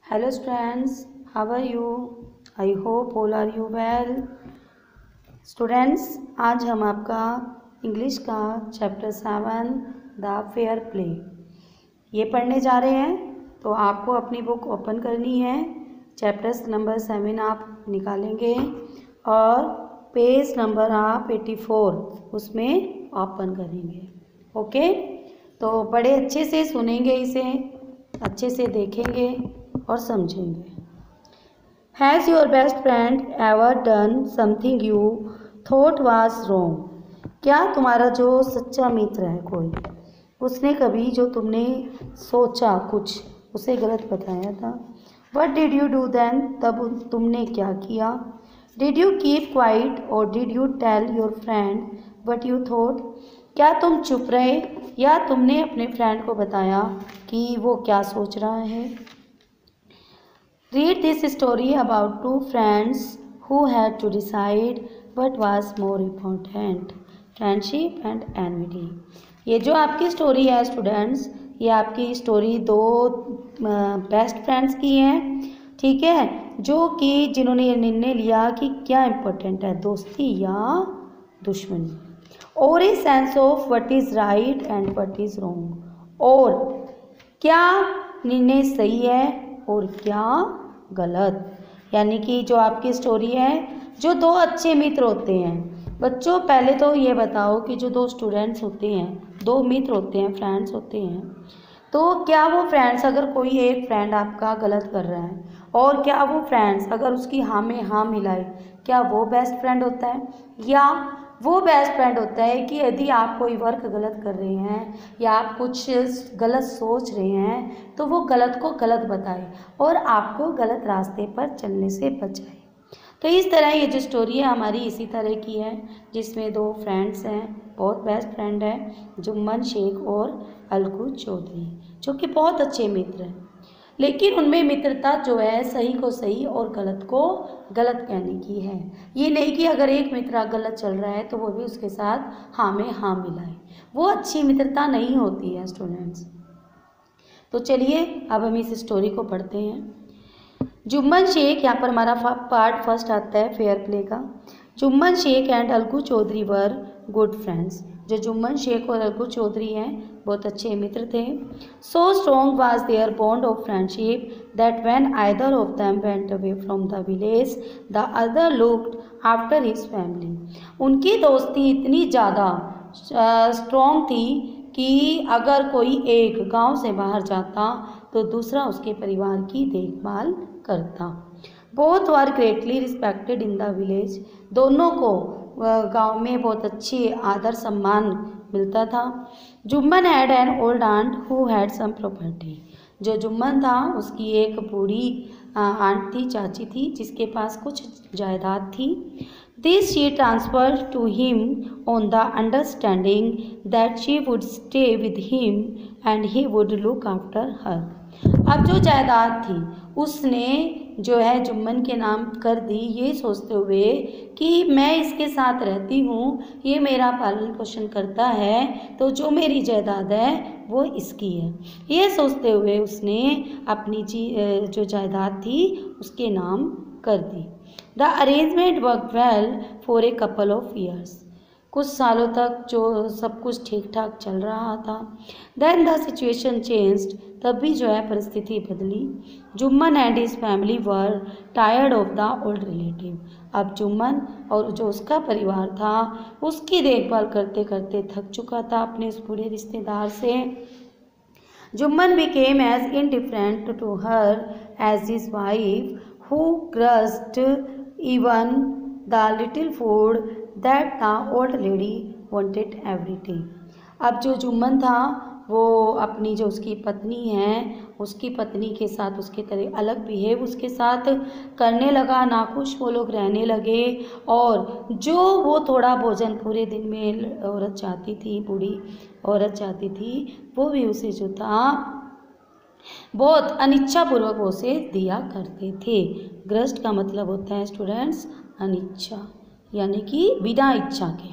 Hello students, how are you? I hope all are you well. Students, आज हम आपका English का chapter 7 the fair play ये पढ़ने जा रहे हैं। तो आपको अपनी बुक ओपन करनी है। चैप्टर्स नंबर 7 आप निकालेंगे और पेज नंबर आप 84 उसमें ओपन करेंगे। ओके, तो बड़े अच्छे से सुनेंगे, इसे अच्छे से देखेंगे और समझेंगे। Has your best friend ever done something you thought was wrong? क्या तुम्हारा जो सच्चा मित्र है कोई, उसने कभी जो तुमने सोचा कुछ उसे गलत बताया था? What did you do then? तब तुमने क्या किया? डिड यू कीप क्वाइट और did you tell your friend what you thought? क्या तुम चुप रहे या तुमने अपने फ्रेंड को बताया कि वो क्या सोच रहा है? Read this story about two friends who had to decide what was more important, friendship and enmity. ये जो आपकी स्टोरी है स्टूडेंट्स, ये आपकी स्टोरी दो बेस्ट फ्रेंड्स की है, ठीक है, जो कि जिन्होंने ये निर्णय लिया कि क्या इम्पोर्टेंट है, दोस्ती या दुश्मनी। और a sense of what is right and what is wrong, और क्या निर्णय सही है और क्या गलत। यानी कि जो आपकी स्टोरी है, जो दो अच्छे मित्र होते हैं। बच्चों, पहले तो ये बताओ कि जो दो स्टूडेंट्स होते हैं, दो मित्र होते हैं, फ्रेंड्स होते हैं, तो क्या वो फ्रेंड्स, अगर कोई एक फ्रेंड आपका गलत कर रहा है और क्या वो फ्रेंड्स अगर उसकी हाँ में हाँ मिलाए, क्या वो बेस्ट फ्रेंड होता है? या वो बेस्ट फ्रेंड होता है कि यदि आप कोई वर्क गलत कर रहे हैं या आप कुछ गलत सोच रहे हैं तो वो गलत को गलत बताए और आपको गलत रास्ते पर चलने से बचाए। तो इस तरह ये जो स्टोरी है हमारी इसी तरह की है, जिसमें दो फ्रेंड्स हैं, बहुत बेस्ट फ्रेंड हैं, जुम्मन शेख और अलगू चौधरी, जो कि बहुत अच्छे मित्र हैं। लेकिन उनमें मित्रता जो है सही को सही और गलत को गलत कहने की है। ये नहीं कि अगर एक मित्र गलत चल रहा है तो वो भी उसके साथ हाँ में हाँ मिलाए, वो अच्छी मित्रता नहीं होती है स्टूडेंट्स। तो चलिए अब हम इस स्टोरी को पढ़ते हैं। जुम्मन शेख, यहाँ पर हमारा पार्ट फर्स्ट आता है फेयर प्ले का। Jumman Sheikh and Algu Chaudhary were good friends. जो जुम्मन शेख और अलगू चौधरी हैं बहुत अच्छे मित्र थे। So strong was their bond of friendship that when either of them went away from the village the other looked after his family. उनकी दोस्ती इतनी ज़्यादा स्ट्रॉन्ग थी कि अगर कोई एक गांव से बाहर जाता तो दूसरा उसके परिवार की देखभाल करता। Both were greatly respected in the village. दोनों को गांव में बहुत अच्छी आदर सम्मान मिलता था। Jumman had an old aunt who had sum property. जो जुम्मन था उसकी एक बूढ़ी आंट थी, चाची थी, जिसके पास कुछ जायदाद थी। This she transferred to him on the understanding that she would stay with him and he would look after her. अब जो जायदाद थी उसने जो है जुम्मन के नाम कर दी, ये सोचते हुए कि मैं इसके साथ रहती हूँ, ये मेरा पालन पोषण करता है, तो जो मेरी जायदाद है वो इसकी है। ये सोचते हुए उसने अपनी जो जायदाद थी उसके नाम कर दी। The arrangement work well for a couple of years. कुछ सालों तक जो सब कुछ ठीक ठाक चल रहा था। Then the situation changed. तब भी जो है परिस्थिति बदली। Jumman and his family were tired of the old relative. अब जुम्मन और जो उसका परिवार था उसकी देखभाल करते करते थक चुका था अपने उस बूढ़े रिश्तेदार से। Jumman became as indifferent to her as his wife, who grudged even the little food that the old lady wanted every day. अब जो जुम्मन था वो अपनी जो उसकी पत्नी है उसकी पत्नी के साथ उसके तरह अलग बिहेव उसके साथ करने लगा, नाखुश वो लोग रहने लगे। और जो वो थोड़ा भोजन पूरे दिन में औरत चाहती थी, बूढ़ी औरत चाहती थी, वो भी उसे जो था बहुत अनिच्छापूर्वक उसे दिया करते थे। ग्रस्ट का मतलब होता है स्टूडेंट्स अनिच्छा, यानी कि बिना इच्छा के।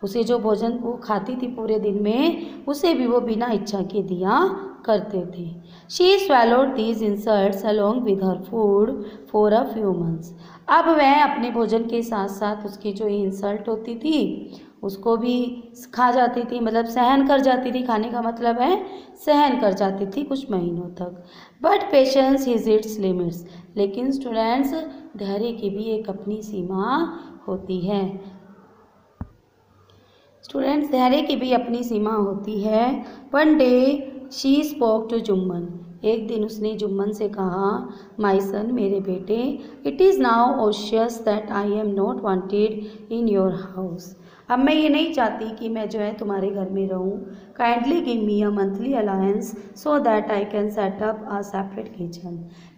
उसे जो भोजन वो खाती थी पूरे दिन में उसे भी वो बिना इच्छा के दिया करते थे। She swallowed these insults along with her food for a few months। अब वह अपने भोजन के साथ साथ उसकी जो इंसल्ट होती थी उसको भी खा जाती थी, मतलब सहन कर जाती थी। खाने का मतलब है सहन कर जाती थी कुछ महीनों तक। But patience is it's limits. लेकिन स्टूडेंट्स, धैर्य की भी एक अपनी सीमा होती है। स्टूडेंट्स, धैर्य की भी अपनी सीमा होती है। One day she spoke to Jumman. एक दिन उसने जुम्मन से कहा, माई सन, मेरे बेटे, it is now obvious that I am not wanted in your house. अब मैं ये नहीं चाहती कि मैं जो है तुम्हारे घर में रहूं। Kindly give me a monthly allowance so that I can set up a separate kitchen.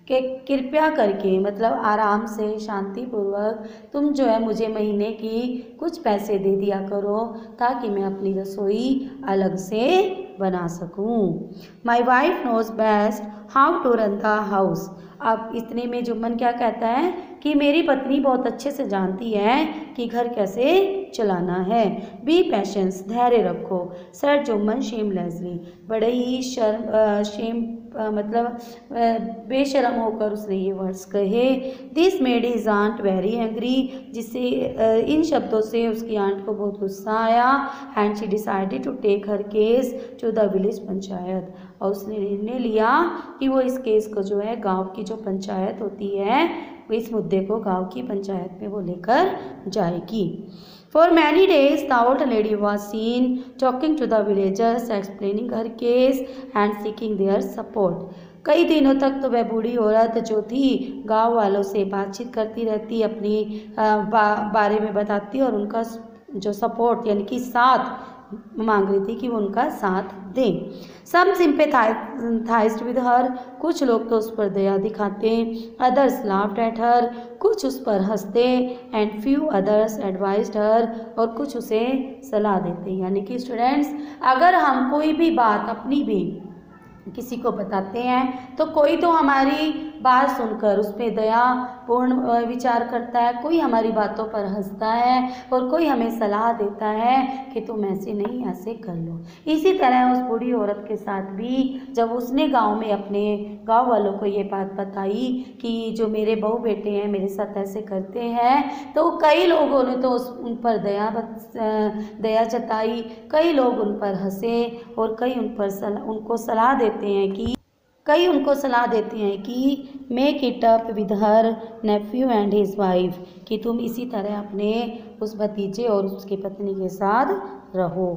कि कृपया करके, मतलब आराम से शांतिपूर्वक तुम जो है मुझे महीने की कुछ पैसे दे दिया करो ताकि मैं अपनी रसोई अलग से बना सकूं। My wife knows best how to run the house. अब इतने में जुम्मन क्या कहता है कि मेरी पत्नी बहुत अच्छे से जानती है कि घर कैसे चलाना है। बी पेशेंस, धैर्य रखो। सर जुम्मन शेमलेसली, बड़े ही मतलब बेशरम होकर उसने ये वर्ड्स कहे। This made his aunt very angry, जिससे इन शब्दों से उसकी आंट को बहुत गुस्सा आया। And she decided to take her case to the village panchayat. और उसने निर्णय लिया कि वो इस केस को जो है गांव की जो पंचायत होती है, इस मुद्दे को गांव की पंचायत में वो लेकर जाएगी। For many days the old lady was seen talking to the villagers, explaining her case and seeking their support। कई दिनों तक तो वह बूढ़ी औरत जो थी गांव वालों से बातचीत करती रहती, अपनी बारे में बताती और उनका जो सपोर्ट यानी कि साथ मांग रही थी कि वो उनका साथ दें। सम सिंपैथाइज्ड विद हर, कुछ लोग तो उस पर दया दिखाते, अदर्स लाफ्ड एट हर, कुछ उस पर हंसते, एंड फ्यू अदर्स एडवाइज्ड हर, और कुछ उसे सलाह देते। यानी कि स्टूडेंट्स, अगर हम कोई भी बात अपनी भी किसी को बताते हैं तो कोई तो हमारी बात सुनकर उस पर दयापूर्ण विचार करता है, कोई हमारी बातों पर हंसता है और कोई हमें सलाह देता है कि तुम ऐसे नहीं ऐसे कर लो। इसी तरह उस बूढ़ी औरत के साथ भी जब उसने गांव में अपने गांव वालों को ये बात बताई कि जो मेरे बहू बेटे हैं मेरे साथ ऐसे करते हैं, तो कई लोगों ने तो उन पर दया जताई, कई लोग उन पर हंसे और कई उनको सलाह देते हैं कि make it up with her Neiphiu and his wife, कि तुम इसी तरह अपने उस भतीजे और उसकी पत्नी के साथ रहो।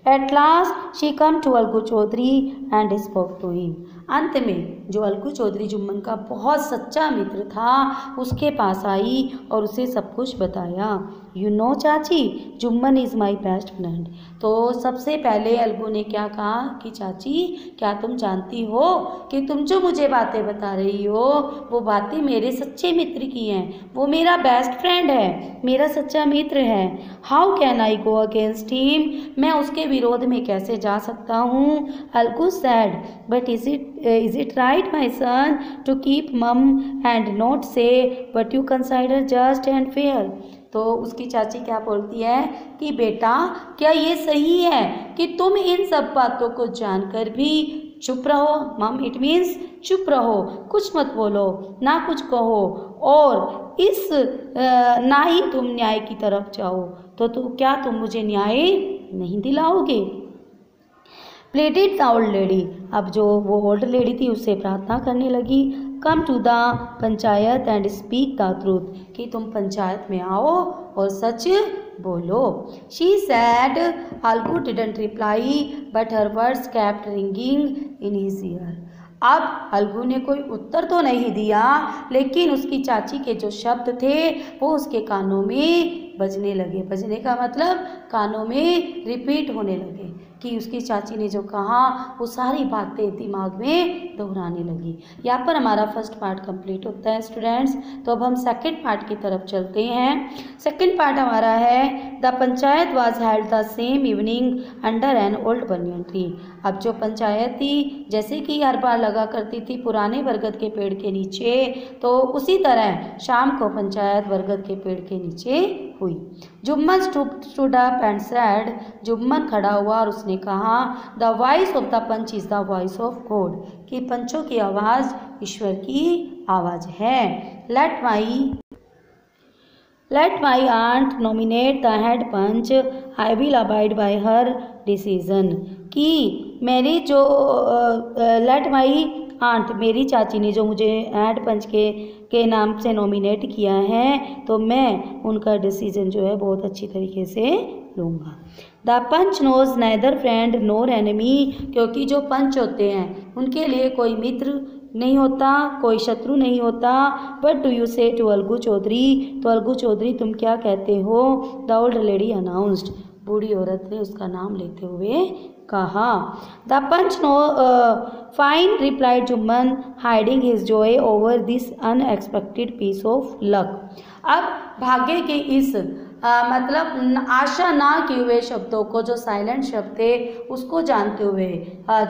At last she come to Algu Chaudhary and spoke to him. अंत में जो अलगू चौधरी जुम्मन का बहुत सच्चा मित्र था उसके पास आई और उसे सब कुछ बताया। यू नो चाची, Jumman is my best friend. तो सबसे पहले अलगू ने क्या कहा कि चाची, क्या तुम जानती हो कि तुम जो मुझे बातें बता रही हो वो बातें मेरे सच्चे मित्र की हैं, वो मेरा बेस्ट फ्रेंड है, मेरा सच्चा मित्र है। How can I go against him, मैं उसके विरोध में कैसे जा सकता हूँ। Algu said, but is it right my son to keep mum and not say what you consider just and fair. तो उसकी चाची क्या बोलती है कि बेटा, क्या ये सही है कि तुम इन सब बातों को जानकर भी चुप रहो। मम इट मीन्स चुप रहो, कुछ मत बोलो, ना कुछ कहो, और ना ही तुम न्याय की तरफ जाओ। तो क्या तुम मुझे न्याय नहीं दिलाओगे। प्लेडेड द ओल्ड लेडी, अब जो वो ओल्ड लेडी थी उससे प्रार्थना करने लगी, come to the panchayat and speak the truth, कि तुम पंचायत में आओ और सच बोलो। She said, Algu didn't reply but her words kept ringing in his ear. अब अलगू ने कोई उत्तर तो नहीं दिया, लेकिन उसकी चाची के जो शब्द थे वो उसके कानों में बजने लगे। बजने का मतलब कानों में रिपीट होने लगे, कि उसकी चाची ने जो कहा वो सारी बातें दिमाग में दोहराने लगी। यहाँ पर हमारा फर्स्ट पार्ट कंप्लीट होता है स्टूडेंट्स। तो अब हम सेकंड पार्ट की तरफ चलते हैं। सेकंड पार्ट हमारा है the panchayat was held the same evening under an old banyan tree. अब जो पंचायत थी जैसे कि हर बार लगा करती थी पुराने बरगद के पेड़ के नीचे, तो उसी तरह शाम को पंचायत बरगद के पेड़ के नीचे हुई। Jumman stood up and said, Jumman खड़ा हुआ और उसने कहा, the voice of the panch is the voice of God, कि पंचों की आवाज़ ईश्वर की आवाज़ है। Let my aunt nominate the head panch, I will abide by her decision, कि मेरी जो लेट माई आंट, मेरी चाची ने जो मुझे हेड पंच के नाम से नॉमिनेट किया है, तो मैं उनका डिसीजन जो है बहुत अच्छी तरीके से लूँगा। The panch knows neither friend nor enemy, क्योंकि जो पंच होते हैं उनके लिए कोई मित्र नहीं होता, कोई शत्रु नहीं होता। बट डू यू से टू अलगू चौधरी, तो अलगू चौधरी तुम क्या कहते हो? द ओल्ड लेडी अनाउंस्ड, बूढ़ी औरत ने उसका नाम लेते हुए कहा। The panch no fine replied Jumman, hiding his joy over this unexpected piece of luck. अब भाग्य के इस मतलब आशा ना किए हुए शब्दों को, जो साइलेंट शब्द थे उसको जानते हुए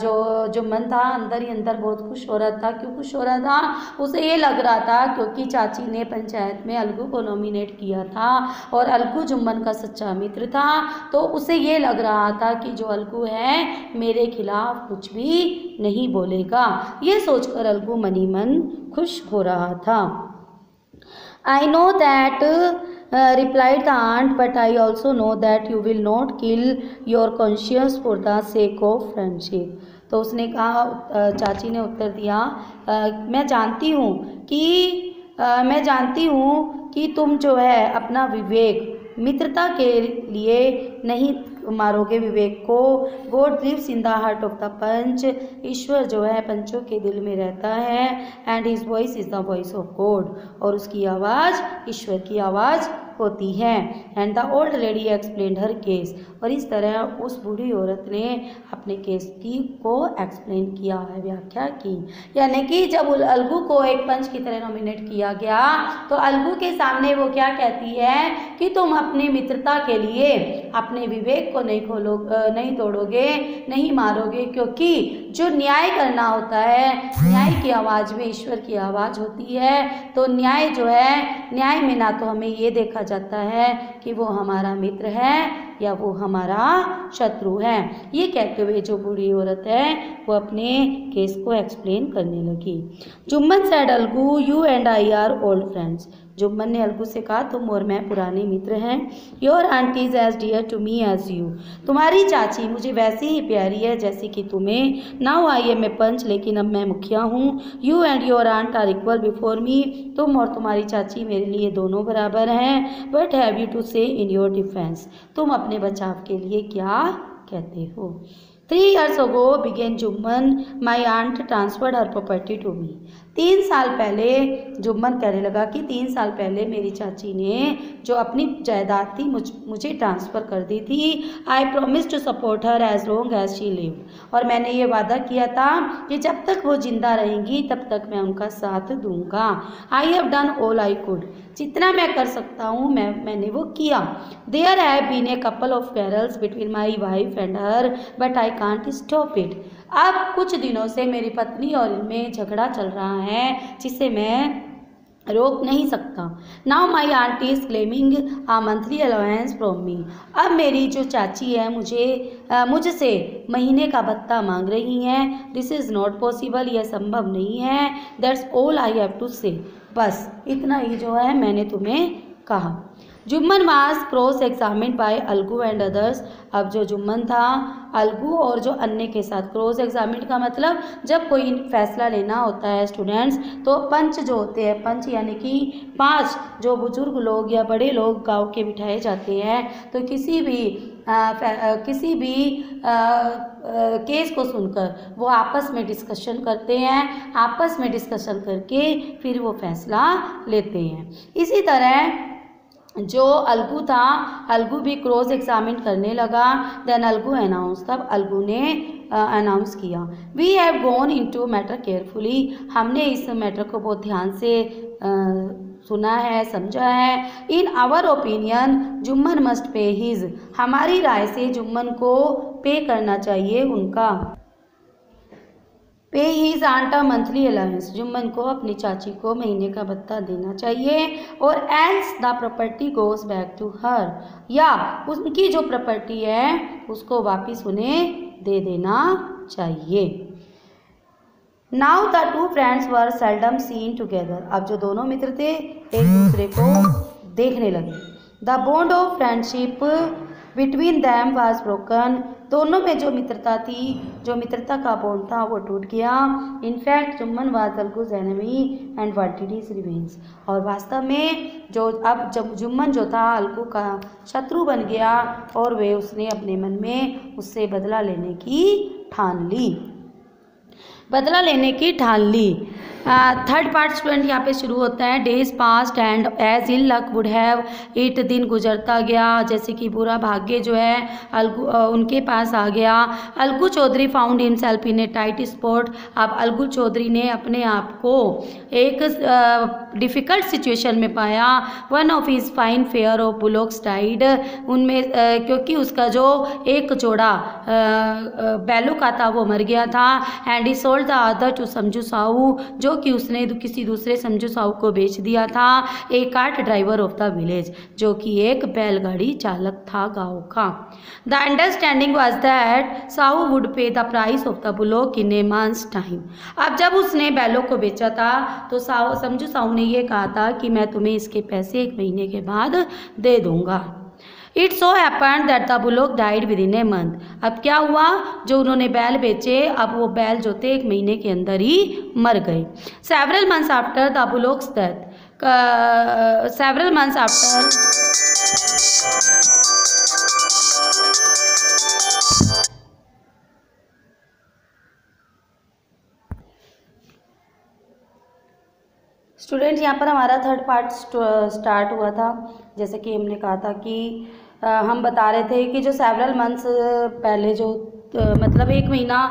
जो मन था अंदर ही अंदर बहुत खुश हो रहा था। क्यों खुश हो रहा था? उसे ये लग रहा था क्योंकि चाची ने पंचायत में अलगू को नॉमिनेट किया था और अलगू जुम्मन का सच्चा मित्र था, तो उसे ये लग रहा था कि जो अलगू है मेरे खिलाफ कुछ भी नहीं बोलेगा। ये सोचकर अलगू मनी मन खुश हो रहा था। I know that, replied the aunt, but I also know that you will not kill your conscience for the sake of friendship. तो उसने कहा, चाची ने उत्तर दिया, मैं जानती हूँ कि तुम जो है अपना विवेक मित्रता के लिए नहीं मारोगे विवेक को। God lives in the heart of the panch, ईश्वर जो है पंचों के दिल में रहता है। And his voice is the voice of God, और उसकी आवाज़ ईश्वर की आवाज़ होती है। And the old lady explained her case, और इस तरह उस बूढ़ी औरत ने अपने केस को एक्सप्लेन किया है, व्याख्या की। यानी कि जब अलगू को एक पंच की तरह नॉमिनेट किया गया तो अलगू के सामने वो क्या कहती है कि तुम अपनी मित्रता के लिए अपने विवेक को नहीं तोड़ोगे, नहीं मारोगे, क्योंकि जो न्याय करना होता है, न्याय की आवाज़ में ईश्वर की आवाज़ होती है। तो न्याय जो है, न्याय में ना तो हमें ये देखा जाता है कि वो हमारा मित्र है या वो हमारा शत्रु है। ये कहते हुए जो बूढ़ी औरत है वो अपने केस को एक्सप्लेन करने लगी। Jumman said Algu, you and I R old friends. Jumman ने अलगू से कहा, तुम और मैं पुराने मित्र हैं। Your aunty is as dear to me as you, तुम्हारी चाची मुझे वैसी ही प्यारी है जैसे कि तुम्हें। Now I M A panch, लेकिन अब मैं मुखिया हूँ। You and your aunt are equal before me, तुम और तुम्हारी चाची मेरे लिए दोनों बराबर हैं। बट हैव यू टू से इन योर डिफेंस, तुम अपने बचाव के लिए क्या कहते हो? 3 years ago began Jumman, my aunt transferred her property to me. 3 साल पहले, जुम्मन कहने लगा कि 3 साल पहले मेरी चाची ने जो अपनी जायदाद थी मुझे ट्रांसफ़र कर दी थी। I promise to support her as long as she lived, और मैंने ये वादा किया था कि जब तक वो जिंदा रहेंगी तब तक मैं उनका साथ दूंगा। I have done all I could, जितना मैं कर सकता हूँ मैंने वो किया। There have been a couple of quarrels between my wife and her, but I can't stop it. अब कुछ दिनों से मेरी पत्नी और इनमें झगड़ा चल रहा है जिसे मैं रोक नहीं सकता। Now my aunty is claiming a monthly allowance from me, अब मेरी जो चाची है मुझसे महीने का भत्ता मांग रही हैं। दिस इज़ नॉट पॉसिबल, यह संभव नहीं है। That's all I have to say, बस इतना ही जो है मैंने तुम्हें कहा। Jumman was cross examined by Algu and others, अब जो जुम्मन था अलगू और जो अन्य के साथ, क्रॉस एग्जामिन्ड का मतलब जब कोई फैसला लेना होता है स्टूडेंट्स, तो पंच जो होते हैं, पंच यानी कि 5 जो बुजुर्ग लोग या बड़े लोग गांव के बिठाए जाते हैं, तो किसी भी केस को सुनकर वो आपस में डिस्कशन करते हैं, आपस में डिस्कशन करके फिर वो फैसला लेते हैं। इसी तरह जो अलगू था, अलगू भी क्रॉस एग्जामिन करने लगा। देन अलगू अनाउंस, तब अलगू ने अनाउंस किया, we have gone into matter carefully, हमने इस मैटर को बहुत ध्यान से सुना है, समझा है। In our opinion Jumman must pay his, हमारी राय से जुम्मन को पे करना चाहिए उनका। Pay his aunt a monthly allowance, Jumman को अपनी चाची को महीने का भत्ता देना चाहिए। Or else the property goes back to her, या उनकी जो प्रॉपर्टी है उसको वापस उन्हें दे देना चाहिए। Now the two friends were seldom seen together, अब जो दोनों मित्र थे एक दूसरे को देखने लगे। The bond of friendship between them was broken, दोनों में जो मित्रता थी, जो मित्रता का बॉन्ड था वो टूट गया। In fact Jumman was Algu's enemy and wanted his revenge, और वास्तव में जब जुम्मन जो था अलगू का शत्रु बन गया और वे उसने अपने मन में उससे बदला लेने की ठान ली। थर्ड पार्ट स्टूडेंट यहाँ पे शुरू होता है। Days passed and as ill luck would have it, दिन गुजरता गया जैसे कि बुरा भाग्य जो है उनके पास आ गया। Algu Chaudhary found himself in a tight spot, अब अलगू चौधरी ने अपने आप को एक डिफ़िकल्ट सिचुएशन में पाया। One of his fine pair of bullocks died, उनमें क्योंकि उसका जो एक जोड़ा बैलों का था वो मर गया था। And he sold the other to Samjhu Sahu, जो कि उसने किसी दूसरे समझू साहू को बेच दिया था। A cart driver of the village, जो कि एक बैलगाड़ी चालक था गाँव का। The understanding was that Sahu would pay the price of the bullock in a month's time, अब जब उसने बैलों को बेचा था तो समझू साहू ने ये कहा था कि मैं तुम्हें इसके पैसे 1 महीने के बाद दे दूंगा। It so happened that the bullock died within a month, अब क्या हुआ, जो उन्होंने बैल बेचे अब वो बैल जो थे 1 महीने के अंदर ही मर गए। Several months after the bullock's death, several months after student यहाँ पर हमारा थर्ड पार्ट स्टार्ट हुआ था। जैसे कि हमने कहा था कि हम बता रहे थे कि जो सेवरल मंथ्स पहले जो मतलब 1 महीना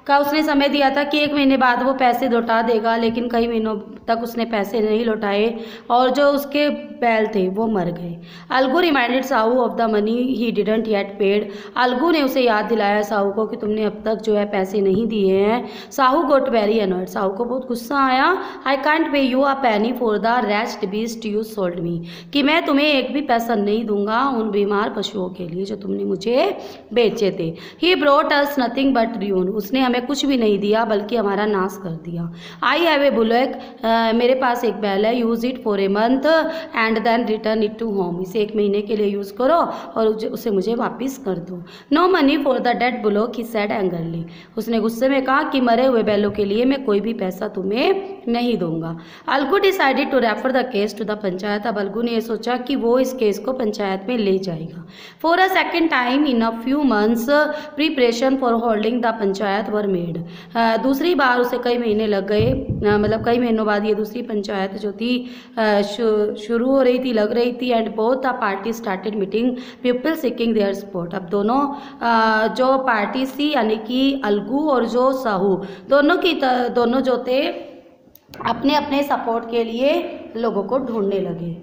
का उसने समय दिया था कि 1 महीने बाद वो पैसे लौटा देगा, लेकिन कई महीनों तक उसने पैसे नहीं लौटाए और जो उसके बैल थे वो मर गए। Algu reminded Sahu of the money he didn't yet paid, Algu ने उसे याद दिलाया साहू को कि तुमने अब तक जो है पैसे नहीं दिए हैं। साहू गोट वेरी अनॉयड, साहू को बहुत गुस्सा आया। I can't pay you a penny for the rest beast you sold me, कि मैं तुम्हें एक भी पैसा नहीं दूंगा उन बीमार पशुओं के लिए जो तुमने मुझे बेचे थे। He brought us nothing but ruin, उसने हमें कुछ भी नहीं दिया बल्कि हमारा नाश कर दिया। आई हैव ए बुलक, मेरे पास एक बैल है। Use it for a month and then return it to home, इसे 1 महीने के लिए यूज़ करो और उसे मुझे वापस कर दो। No money for the dead bullock, he said angrily, उसने गुस्से में कहा कि मरे हुए बैलों के लिए मैं कोई भी पैसा तुम्हें नहीं दूंगा। Algu decided to refer the case to the panchayat, अब अलगू ने ये सोचा कि वो इस केस को पंचायत में ले जाएगा। For a second time in a few months preparation for holding the panchayat were made, दूसरी बार उसे कई महीने लग गए, मतलब कई महीनों बाद ये दूसरी पंचायत जो थी शुरू हो रही थी, लग रही थी। And both the party started meeting people seeking their support, अब दोनों जो पार्टी थी यानी कि अलगू और जो साहू दोनों जो थे अपने अपने सपोर्ट के लिए लोगों को ढूंढने लगे।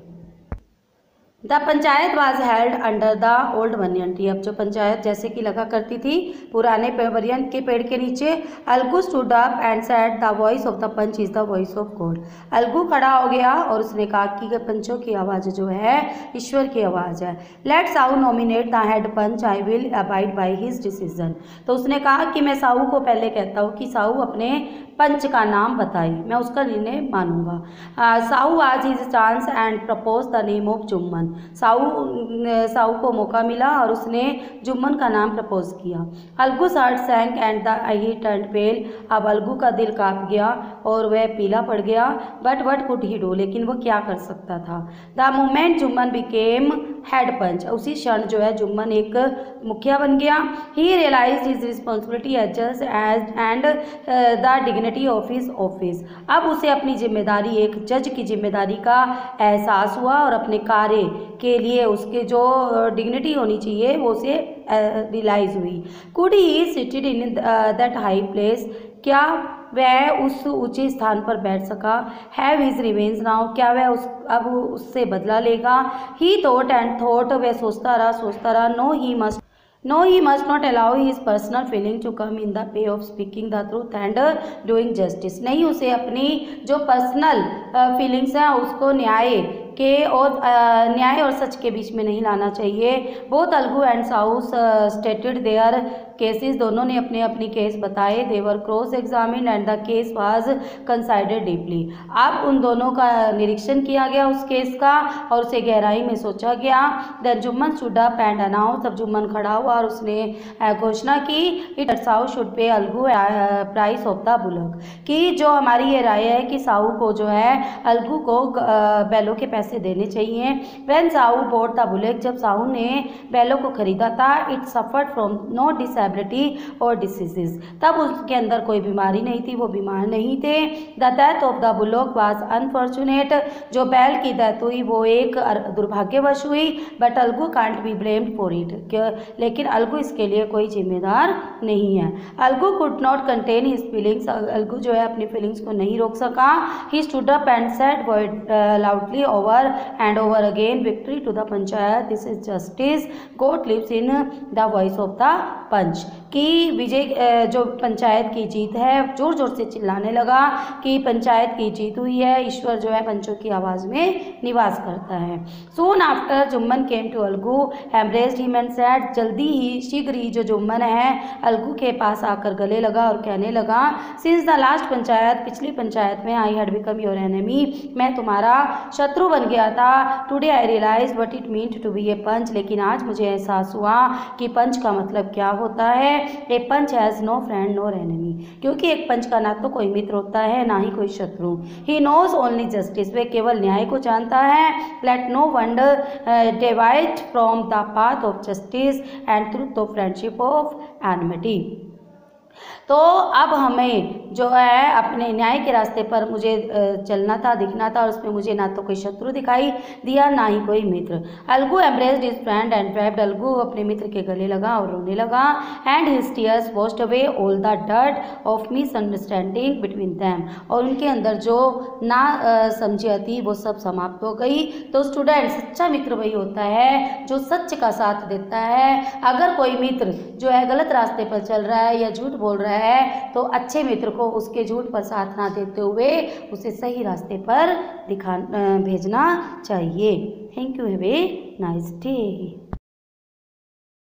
The panchayat was held under the old banyan tree, अब जो पंचायत जैसे कि लगा करती थी पुराने बनियन के पेड़ के नीचे। Algu stood up and said the voice of the panch is the voice of God, Algu खड़ा हो गया और उसने कहा कि पंचों की आवाज़ जो है ईश्वर की आवाज़ है। Let Sahu nominate the head panch, I will abide by his decision, तो उसने कहा कि मैं साहू को पहले कहता हूँ कि साहू अपने पंच का नाम बताई, मैं उसका निर्णय मानूंगा। साहू आज his chance and propose the name of Jumman, Sahu को मौका मिला और उसने जुम्मन का नाम प्रपोज किया। Algu heart sank and the he turned pale, अब अलगू का दिल कांप गया और वह पीला पड़ गया। But what could he do, लेकिन वो क्या कर सकता था। The moment Jumman became head panch, उसी क्षण जो है जुम्मन एक मुखिया बन गया। He realised his responsibility as जज and the dignity of his office, अब उसे अपनी जिम्मेदारी, एक जज की जिम्मेदारी का एहसास हुआ और अपने कार्य के लिए उसके जो डिग्निटी होनी चाहिए वो उसे रियलाइज हुई। Could he seated in that high place, क्या वह उस ऊंचे स्थान पर बैठ सका। हैव हिज रिवेंज नाउ, क्या वह अब उससे बदला लेगा। ही थॉट एंड थॉट, वह सोचता रहा। No he must No, he must not allow his personal feeling to come in the way of speaking the truth and doing justice. नहीं उसे अपनी जो पर्सनल फीलिंग्स हैं उसको न्याय और सच के बीच में नहीं लाना चाहिए। Both Algu and Sahu stated their cases, दोनों ने अपने अपनी केस बताए। They were cross examine and the case was considered deeply. अब उन दोनों का निरीक्षण किया गया उस केस का और उसे गहराई में सोचा गया। Then Jumman stood up and announce, तब जुम्मन खड़ा हुआ और उसने घोषणा की it Sahu should pay Algu price of the bullock, कि जो हमारी ये राय है कि साहू को जो है अलगू को बैलों के पैसे देने चाहिए। When Sahu bought the bullock, जब साहू ने बैलों को खरीदा था, it suffered from no disability or diseases, तब उसके अंदर कोई बीमारी नहीं थी, वो बीमार नहीं थे। The death of the bullock was unfortunate, जो बैल की डेथ हुई वो एक दुर्भाग्यवश हुई। But Algu can't be blamed for it, लेकिन अलगू इसके लिए कोई जिम्मेदार नहीं है। Algu could not contain his feelings, Algu जो है अपनी फीलिंग्स को नहीं रोक सका। He stood up and said loudly over and over again, victory to the panchayat, this is justice, God lives in the voice of the पंच, कि विजय जो पंचायत की जीत है, जोर जोर से चिल्लाने लगा कि पंचायत की जीत हुई है, ईश्वर जो है पंचों की आवाज़ में निवास करता है। Soon after Jumman came to Algu, embraced him and said, जल्दी ही शीघ्र ही जो जुम्मन है अलगू के पास आकर गले लगा और कहने लगा, सिंस द लास्ट पंचायत, पिछली पंचायत में, I had become your enemy, मैं तुम्हारा शत्रु बन गया था। Today I realise what it mean to be a panch, लेकिन आज मुझे एहसास हुआ कि पंच का मतलब क्या होता है। A panch has no friend nor enemy, क्योंकि एक पंच का ना तो कोई मित्र होता है ना ही कोई शत्रु। ही नोज ओनली जस्टिस, वे केवल न्याय को जानता है। Let no one divide from the path of justice and truth of friendship of enmity. तो अब हमें जो है अपने न्याय के रास्ते पर मुझे चलना था, दिखना था, और उसमें मुझे ना तो कोई शत्रु दिखाई दिया ना ही कोई मित्र। Alagu embraced his friend and wept, Alagu अपने मित्र के गले लगा और रोने लगा। And his tears washed away all the dirt of misunderstanding between them, और उनके अंदर जो ना समझिया थी वो सब समाप्त हो गई। तो स्टूडेंट, सच्चा मित्र वही होता है जो सच का साथ देता है। अगर कोई मित्र जो है गलत रास्ते पर चल रहा है या झूठ बोल रहा है तो अच्छे मित्र को उसके झूठ पर साथ ना देते हुए उसे सही रास्ते पर भेजना चाहिए। Thank you, have a nice day.